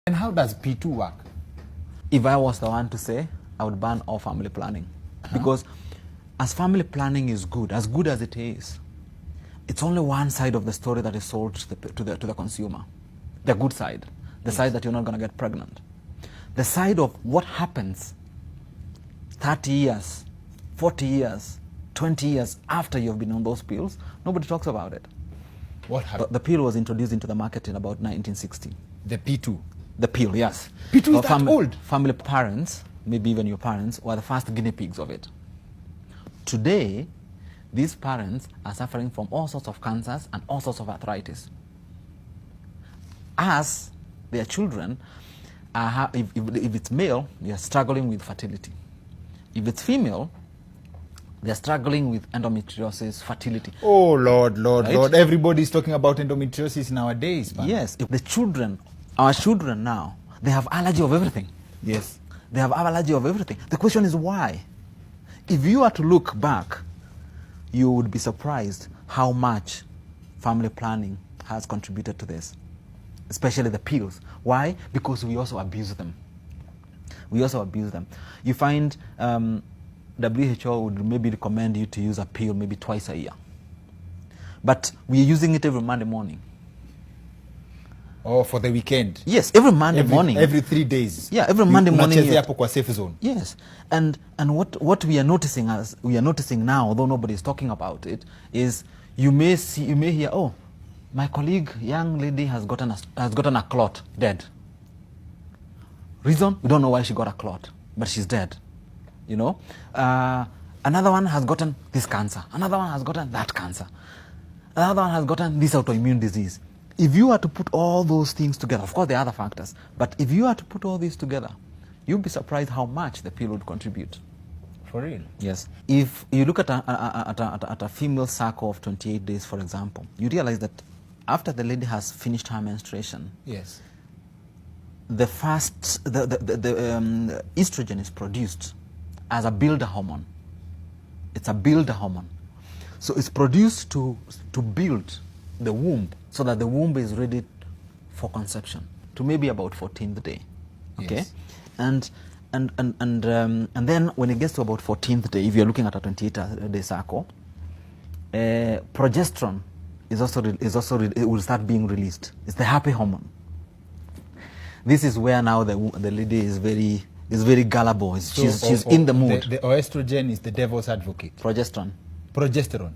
And how does P2 work? If I was the one to say, I would ban all family planning. Because as family planning is good as it is, it's only one side of the story that is sold to the consumer. The good side. The side that you're not going to get pregnant. The side of what happens 30 years, 40 years, 20 years after you've been on those pills, nobody talks about it. What happened? The pill was introduced into the market in about 1960. The P2? The pill, yes. P2 is that old? Family parents, maybe even your parents, were the first guinea pigs of it. Today, these parents are suffering from all sorts of cancers and all sorts of arthritis. As their children, if it's male, they are struggling with fertility. If it's female, they're struggling with endometriosis, fertility. Oh, Lord, Right? Lord. Everybody's talking about endometriosis nowadays, man. Yes, if the children, our children now, they have allergy of everything. Yes. They have allergy of everything. The question is why? If you are to look back, you would be surprised how much family planning has contributed to this, especially the pills. Why? Because we also abuse them. We also abuse them. You find WHO would maybe recommend you to use a pill maybe twice a year. But we're using it every Monday morning. Or for the weekend? Yes, every Monday morning. Every 3 days? Yeah, every Monday morning. Hapo kwa safe zone? Yes, and what we are noticing now, although nobody is talking about it, is you may hear, oh, my colleague, young lady has gotten a clot, dead. Reason? We don't know why she got a clot, but she's dead. You know, another one has gotten this cancer. Another one has gotten that cancer. Another one has gotten this autoimmune disease. If you are to put all those things together, of course there are other factors, but if you are to put all these together, you'll be surprised how much the pill would contribute. For real? Yes. If you look at a female cycle of 28 days, for example, you realize that after the lady has finished her menstruation, yes, the estrogen is produced as a builder hormone. It's a builder hormone. So it's produced to build the womb so that the womb is ready for conception to maybe about 14th day. Okay? Yes. And then when it gets to about 14th day, if you're looking at a 28-day cycle, progesterone it will start being released. It's the happy hormone. This is where now the lady is very gullible. She's in the mood. The estrogen is the devil's advocate. Progesterone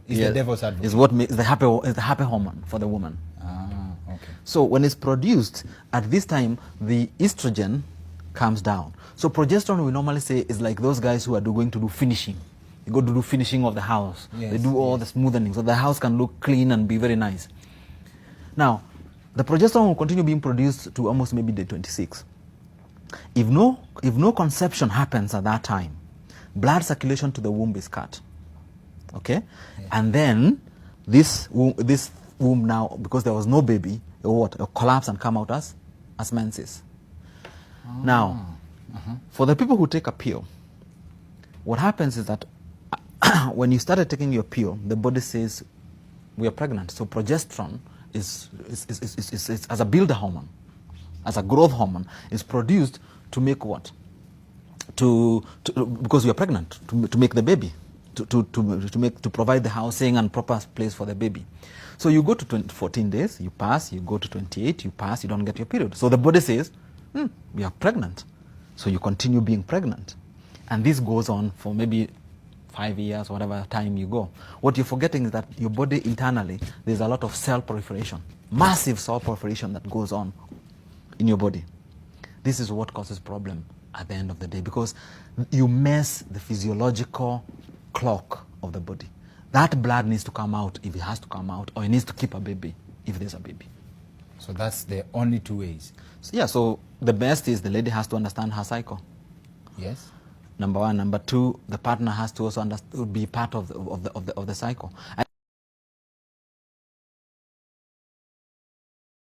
Is the devil's advocate. Is what makes the happy hormone for the woman. Ah, okay. So when it's produced at this time, the estrogen comes down. So progesterone, we normally say, is like those guys who are going to do finishing. They go to do finishing of the house. Yes, they do all the smoothening so the house can look clean and be very nice. Now, the progesterone will continue being produced to almost maybe day 26. If no conception happens at that time, blood circulation to the womb is cut. Okay? Yeah. And then this womb now, because there was no baby, it'll collapse and come out as menses. Oh. Now, for the people who take a pill, what happens is that when you started taking your pill, the body says, we are pregnant. So progesterone is as a builder hormone, as a growth hormone, is produced to make what? Because you are pregnant, to make the baby, to provide the housing and proper place for the baby. So you go to 14 days, you pass, you go to 28, you pass, you don't get your period. So the body says, we are pregnant. So you continue being pregnant. And this goes on for maybe 5 years, whatever time you go. What you're forgetting is that your body internally, there's a lot of cell proliferation, massive cell proliferation that goes on in your body. This is what causes problem at the end of the day, because you mess the physiological clock of the body. That blood needs to come out if it has to come out, or it needs to keep a baby if there's a baby. So that's the only two ways. So, yeah, so the best is the lady has to understand her cycle. Yes. Number one. Number two, the partner has to also be part of the cycle.